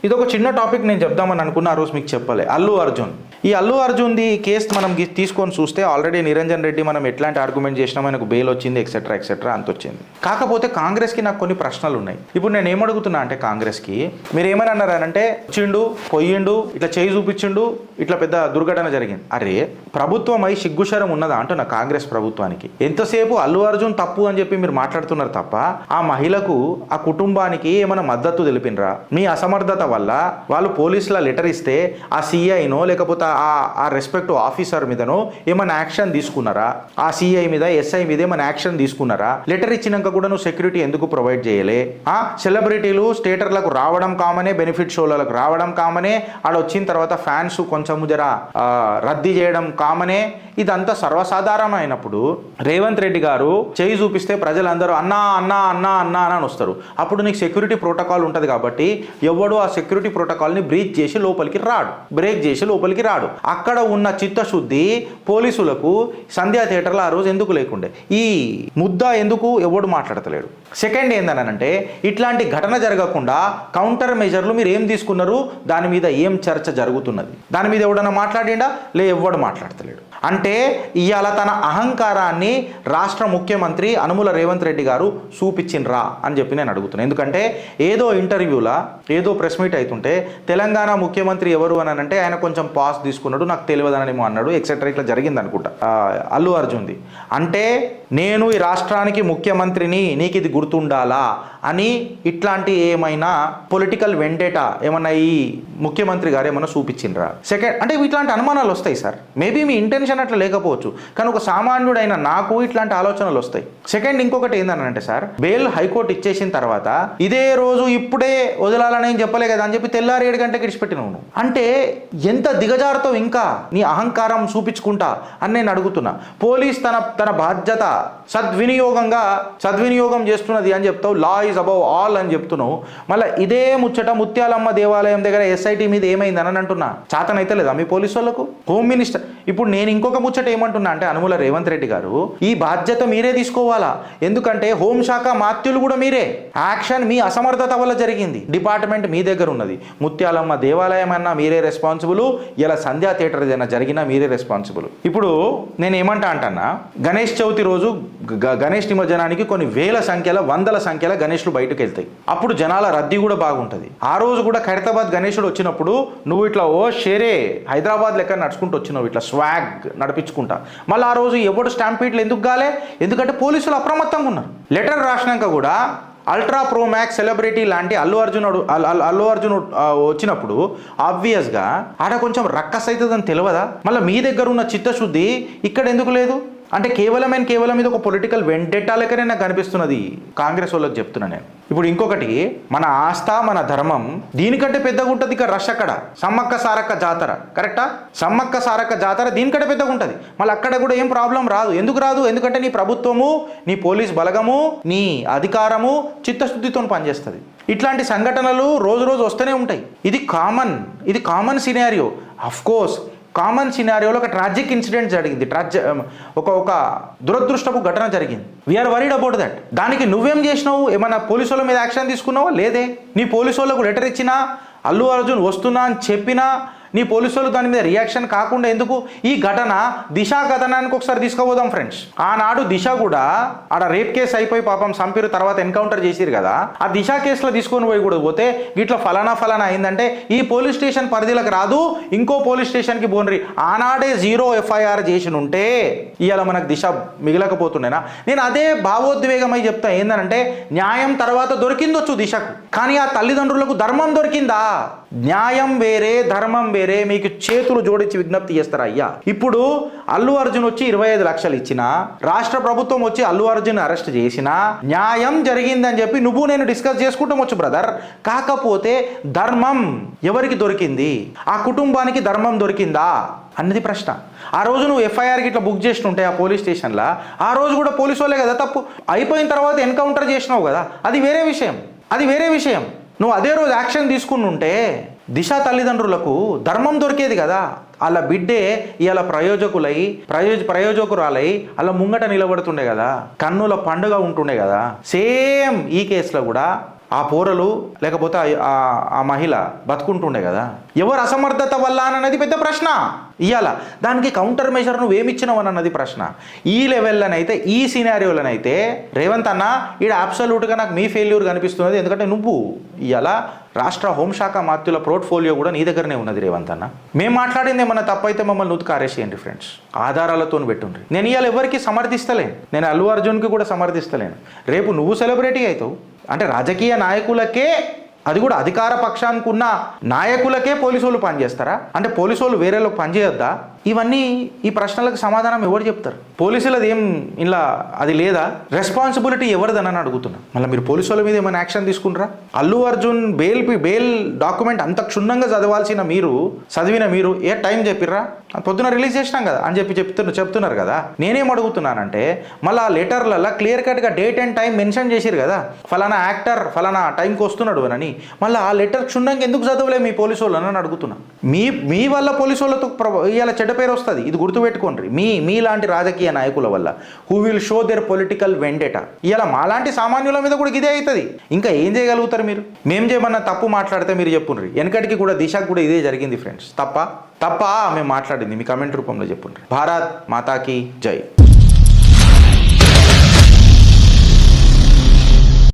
ఇది ఒక చిన్న టాపిక్ నేను చెప్దామని అనుకున్న, ఆ రోజు మీకు చెప్పలే. అల్లు అర్జున్, ఈ అల్లు అర్జున్ది కేసు మనం తీసుకొని చూస్తే ఆల్రెడీ నిరంజన్ రెడ్డి మనం ఎట్లాంటి ఆర్గ్యుమెంట్ చేసినా మనకు బెయిల్ వచ్చింది, ఎక్సెట్రా ఎక్సెట్రా అంత వచ్చింది. కాకపోతే కాంగ్రెస్కి నాకు కొన్ని ప్రశ్నలు ఉన్నాయి. ఇప్పుడు నేను ఏమడుగుతున్నా అంటే, కాంగ్రెస్కి మీరు ఏమని అన్నారనంటే, వచ్చిండు పోయిండు ఇట్లా చేయి చూపించిండు, ఇట్లా పెద్ద దుర్ఘటన జరిగింది. అరే ప్రభుత్వం అయి సిగ్గుశరం ఉన్నదా అంటున్నా కాంగ్రెస్ ప్రభుత్వానికి. ఎంతసేపు అల్లు అర్జున్ తప్పు అని చెప్పి మీరు మాట్లాడుతున్నారు తప్ప ఆ మహిళకు, ఆ కుటుంబానికి ఏమైనా మద్దతు తెలిపినరా? మీ అసమర్థత వల్ల వాళ్ళు పోలీసుల లెటర్ ఇస్తే ఆ సిఐనో లేకపోతే ఆ రెస్పెక్టివ్ ఆఫీసర్ మీదనో ఏమైనా యాక్షన్ తీసుకున్నారా? ఆ సిఐ మీద ఎస్ఐ మీద ఏమైనా యాక్షన్ తీసుకున్నారా? లెటర్ ఇచ్చినాక కూడా నువ్వు సెక్యూరిటీ ఎందుకు ప్రొవైడ్ చేయలే? సెలబ్రిటీలు స్టేటర్లకు రావడం కామనే, బెనిఫిట్ షోలకు రావడం కామనే, ఆడ వచ్చిన తర్వాత ఫ్యాన్స్ కొంచెం జర రద్దీ చేయడం కామనే. ఇదంతా సర్వసాధారణమైనప్పుడు రేవంత్ రెడ్డి గారు చేయి చూపిస్తే ప్రజలందరూ అన్నా అన్నా అన్నా అన్నా అని వస్తారు. అప్పుడు నీకు సెక్యూరిటీ ప్రోటోకాల్ ఉంటుంది కాబట్టి ఎవడు ఆ సెక్యూరిటీ ప్రోటోకాల్ని బ్రేక్ చేసి లోపలికి రాడు. అక్కడ ఉన్న చిత్తశుద్ధి పోలీసులకు సంధ్యా థియేటర్లో ఆ రోజు ఎందుకు లేకుండే? ఈ ముద్ద ఎందుకు ఎవడు మాట్లాడతలేడు? సెకండ్ ఏందనంటే, ఇట్లాంటి ఘటన జరగకుండా కౌంటర్ మెజర్లు మీరు ఏం తీసుకున్నారు? దాని మీద ఏం చర్చ జరుగుతున్నది? దాని మీద ఎవడన్నా మాట్లాడిండా? ఎవడు మాట్లాడతలేడు. అంటే ఇవాళ తన అహంకారాన్ని రాష్ట్ర ముఖ్యమంత్రి అనుముల రేవంత్ రెడ్డి గారు చూపించిండ్రా అని చెప్పి నేను అడుగుతున్నాను. ఎందుకంటే ఏదో ఇంటర్వ్యూలా ఏదో ప్రెస్ మీట్ అవుతుంటే తెలంగాణ ముఖ్యమంత్రి ఎవరు అని అంటే ఆయన కొంచెం పాస్ తీసుకున్నాడు, నాకు తెలియదనేమో అన్నాడు, ఎక్సెట్రా ఇట్లా జరిగింది అనుకుంటా అల్లు అర్జున్ది. అంటే నేను ఈ రాష్ట్రానికి ముఖ్యమంత్రిని, నీకు ఇది గుర్తుండాలా అని ఇట్లాంటి ఏమైనా పొలిటికల్ వెండేటా ఏమన్నా ఈ ముఖ్యమంత్రి గారు ఏమన్నా చూపించిండ్రా? సెకండ్ అంటే ఇట్లాంటి అనుమానాలు వస్తాయి సార్. మేబీ మీ ఇంటెన్షన్ అట్లా లేకపోవచ్చు, కానీ ఒక సామాన్యుడైన నాకు ఇట్లాంటి ఆలోచనలు వస్తాయి. సెకండ్ ఇంకొకటి ఏందనంటే సార్, బెయిల్ హైకోర్టు ఇచ్చేసిన తర్వాత ఇదే రోజు ఇప్పుడే వదలాలని ఏం చెప్పలే కదా అని చెప్పి తెల్లారి 7 గంటలకు ఇడిచిపెట్టినావు నువ్వు. అంటే ఎంత దిగజారుతో ఇంకా నీ అహంకారం చూపించుకుంటా అని నేను అడుగుతున్నా. పోలీస్ తన బాధ్యత సద్వినియోగం చేస్తున్నది అని చెప్తావు, లా ఈజ్ అబౌవ్ ఆల్ అని చెప్తున్నావు. మళ్ళీ ఇదే ముచ్చట ముత్యాలమ్మ దేవాలయం దగ్గర ఎస్ఐటి మీద ఏమైందని అంటున్నా. చాతనైతే లేదా మీ పోలీసు వాళ్ళకు? హోమ్ మినిస్టర్ ఇప్పుడు నేను ఇంకొక ముచ్చట ఏమంటున్నా అంటే, అనుముల రేవంత్ రెడ్డి గారు ఈ బాధ్యత మీరే తీసుకోవాలా. ఎందుకంటే హోంశాఖ మాత్యులు కూడా మీరే. యాక్షన్ మీ అసమర్థత వల్ల జరిగింది. డిపార్ట్మెంట్ మీ దగ్గర ఉన్నది. ముత్యాలమ్మ దేవాలయం అన్నా మీరే రెస్పాన్సిబుల్, ఇలా సంధ్యా థియేటర్ ఏదైనా జరిగినా మీరే రెస్పాన్సిబుల్. ఇప్పుడు నేను ఏమంటా అంటన్నా, గణేష్ చవితి రోజు గణేష్ నిమజ్జనానికి కొన్ని వందల సంఖ్యల గణేష్లు బయటకు వెళ్తాయి. అప్పుడు జనాల రద్దీ కూడా బాగుంటుంది. ఆ రోజు కూడా ఖైరతాబాద్ గణేశుడు వచ్చినప్పుడు నువ్వు ఇట్లా హైదరాబాద్ లెక్క నడుచుకుంటూ వచ్చినావు, ఇట్లా స్వాగ్ నడిపించుకుంటా. మళ్ళీ ఆ రోజు ఎవడు స్టాంపీడ్లు ఎందుకు గాలే? ఎందుకంటే పోలీసులు అప్రమత్తంగా ఉన్నారు. లెటర్ రాసినాక కూడా అల్ట్రా ప్రో మ్యాక్స్ సెలబ్రిటీ లాంటి అల్లు అర్జున్ వచ్చినప్పుడు ఆబ్వియస్గా ఆడ కొంచెం రక్కస్ అవుతుందని తెలియదా? మళ్ళీ మీ దగ్గర ఉన్న చిత్తశుద్ధి ఇక్కడ ఎందుకు లేదు? అంటే కేవలం ఇది ఒక పొలిటికల్ వెండెట్టా లెక్కనే నాకు కనిపిస్తున్నది కాంగ్రెస్ వాళ్ళకి చెప్తున్నా నేను. ఇప్పుడు ఇంకొకటి, మన ఆస్థ మన ధర్మం దీనికంటే పెద్దగా ఉంటుంది. ఇక రష్ అక్కడ సమ్మక్క సారక్క జాతర, కరెక్టా? సమ్మక్క సారక్క జాతర దీనికంటే పెద్దగా ఉంటుంది. మళ్ళీ అక్కడ కూడా ఏం ప్రాబ్లం రాదు. ఎందుకు రాదు? ఎందుకంటే నీ ప్రభుత్వము, నీ పోలీస్ బలగము, నీ అధికారము చిత్తశుద్ధితో పనిచేస్తుంది. ఇట్లాంటి సంఘటనలు రోజు వస్తూనే ఉంటాయి. ఇది కామన్ సినారియో. అఫ్కోర్స్ కామన్ సినారియోలో ఒక ట్రాజిక్ ఇన్సిడెంట్ జరిగింది, ఒక దురదృష్టపు ఘటన జరిగింది. We're worried about that. దానికి నువ్వేం చేసినావు? ఏమన్నా పోలీసు వాళ్ళ మీద యాక్షన్ తీసుకున్నావా? లేదే. నీ పోలీసు వాళ్ళకు లెటర్ ఇచ్చినా, అల్లు అర్జున్ వస్తున్నా అని చెప్పినా నీ పోలీసు వాళ్ళు దాని మీద రియాక్షన్ కాకుండా ఎందుకు? ఈ ఘటన దిశ కథనానికి ఒకసారి తీసుకుపోదాం ఫ్రెండ్స్. ఆనాడు దిశ కూడా ఆడ రేప్ కేసు అయిపోయి పాపం సంపిరు, తర్వాత ఎన్కౌంటర్ చేసిరు కదా. ఆ దిశ కేసులో తీసుకొని పోయి కూడా పోతే ఇట్లా ఫలానా అయిందంటే ఈ పోలీస్ స్టేషన్ పరిధిలోకి రాదు, ఇంకో పోలీస్ స్టేషన్కి పోన్రి. ఆనాడే 0 FIR చేసి ఉంటే ఇవాళ మనకు దిశ మిగలకపోతుండేనా? నేను అదే భావోద్వేగమై చెప్తా. ఏందనంటే, న్యాయం తర్వాత దొరికిందొచ్చు దిశకు, కానీ ఆ తల్లిదండ్రులకు ధర్మం దొరికిందా? న్యాయం వేరే, ధర్మం వేరే. మీకు చేతులు జోడించి విజ్ఞప్తి చేస్తారా అయ్యా? ఇప్పుడు అల్లు అర్జున్ వచ్చి 25 లక్షలు ఇచ్చినా, రాష్ట్ర ప్రభుత్వం వచ్చి అల్లు అర్జున్ అరెస్ట్ చేసినా న్యాయం జరిగిందని చెప్పి నువ్వు నేను డిస్కస్ చేసుకుంటాం వచ్చు బ్రదర్. కాకపోతే ధర్మం ఎవరికి దొరికింది? ఆ కుటుంబానికి ధర్మం దొరికిందా అన్నది ప్రశ్న. ఆ రోజు నువ్వు FIRకి ఇట్లా బుక్ చేస్తుంటే ఆ పోలీస్ స్టేషన్లో, ఆ రోజు కూడా పోలీసు వాళ్ళే కదా తప్పు. అయిపోయిన తర్వాత ఎన్కౌంటర్ చేసినావు కదా, అది వేరే విషయం. నువ్వు అదే రోజు యాక్షన్ తీసుకుని ఉంటే దిశ తల్లిదండ్రులకు ధర్మం దొరికేది కదా. వాళ్ళ బిడ్డే ఇవాళ ప్రయోజకురాలై అలా ముంగట నిలబడుతుండే కదా, కన్నుల పండుగ ఉంటుండే కదా. సేమ్ ఈ కేసులో కూడా ఆ పోరలు లేకపోతే ఆ మహిళ బతుకుంటుండే కదా. ఎవరు అసమర్థత వల్ల అన్నది పెద్ద ప్రశ్న. ఇవాళ దానికి కౌంటర్ మెజర్ నువ్వు ఏమిచ్చినావు అన్నది ప్రశ్న. ఈ లెవెల్లోనైతే ఈ సినారియోలనైతే రేవంత్ అన్న ఈడ అబ్సల్యూట్గా నాకు మీ ఫెయిల్యూర్ కనిపిస్తున్నది. ఎందుకంటే నువ్వు ఇవాళ రాష్ట్ర హోంశాఖ మాత్యుల పోర్ట్ఫోలియో కూడా నీ దగ్గరనే ఉన్నది రేవంత్ అన్న. మేము మాట్లాడింది ఏమన్నా తప్పైతే మమ్మల్ని ఉతికారేసేయండి ఫ్రెండ్స్, ఆధారాలతో పెట్టుండ్రి. నేను ఇవాళ ఎవరికి సమర్థిస్తలేను, నేను అల్లు అర్జున్కి కూడా సమర్థిస్తలేను. రేపు నువ్వు సెలబ్రిటీ అవుతావు అంటే రాజకీయ నాయకులకే, అది కూడా అధికార పక్షానికి ఉన్న నాయకులకే పోలీసు వాళ్ళు పనిచేస్తారా? అంటే పోలీసు వాళ్ళు వేరేలోకి పనిచేయొద్దా? ఇవన్నీ ఈ ప్రశ్నలకు సమాధానం ఎవరు చెప్తారు? పోలీసులది ఏం ఇలా అది లేదా? రెస్పాన్సిబిలిటీ ఎవరిదని అడుగుతున్నా. మళ్ళీ మీరు పోలీసు వాళ్ళ మీద ఏమైనా యాక్షన్ తీసుకుంటారా? అల్లు అర్జున్ బెయిల్ డాక్యుమెంట్ అంత క్షుణ్ణంగా చదివిన మీరు ఏ టైం చెప్పిర్రా? పొద్దున రిలీజ్ చేసినాం కదా అని చెప్తున్నారు కదా. నేనేం అడుగుతున్నానంటే మళ్ళీ ఆ లెటర్లలో క్లియర్ కట్గా డేట్ అండ్ టైం మెన్షన్ చేసిరు కదా, ఫలానా యాక్టర్ ఫలానా టైంకి వస్తున్నాడు అని. మళ్ళీ ఆ లెటర్ క్షుణ్ణంగా ఎందుకు చదవలే మీ పోలీసు వాళ్ళు అని అడుగుతున్నా. మీ వల్ల పోలీసు వాళ్ళతో ఇవాళ చెడ్డ పేరు వస్తుంది, ఇది గుర్తుపెట్టుకోండి. మీలాంటి రాజకీయ నాయకుల వల్ల who will show there political vendetta. ఇలా మాలాంటి సామాన్యుల మీద కూడా ఇదే అవుతుంది. ఇంకా ఏం చేయగలుగుతారు మీరు? మేము చేయమన్నా తప్పు మాట్లాడితే మీరు చెప్పుండ్రి. వెనకటికి కూడా దిశకు కూడా ఇదే జరిగింది ఫ్రెండ్స్. తప్ప మేము మాట్లాడింది మీ కమెంట్ రూపంలో చెప్పుండ్రి. భారత్ మాతాకి జై.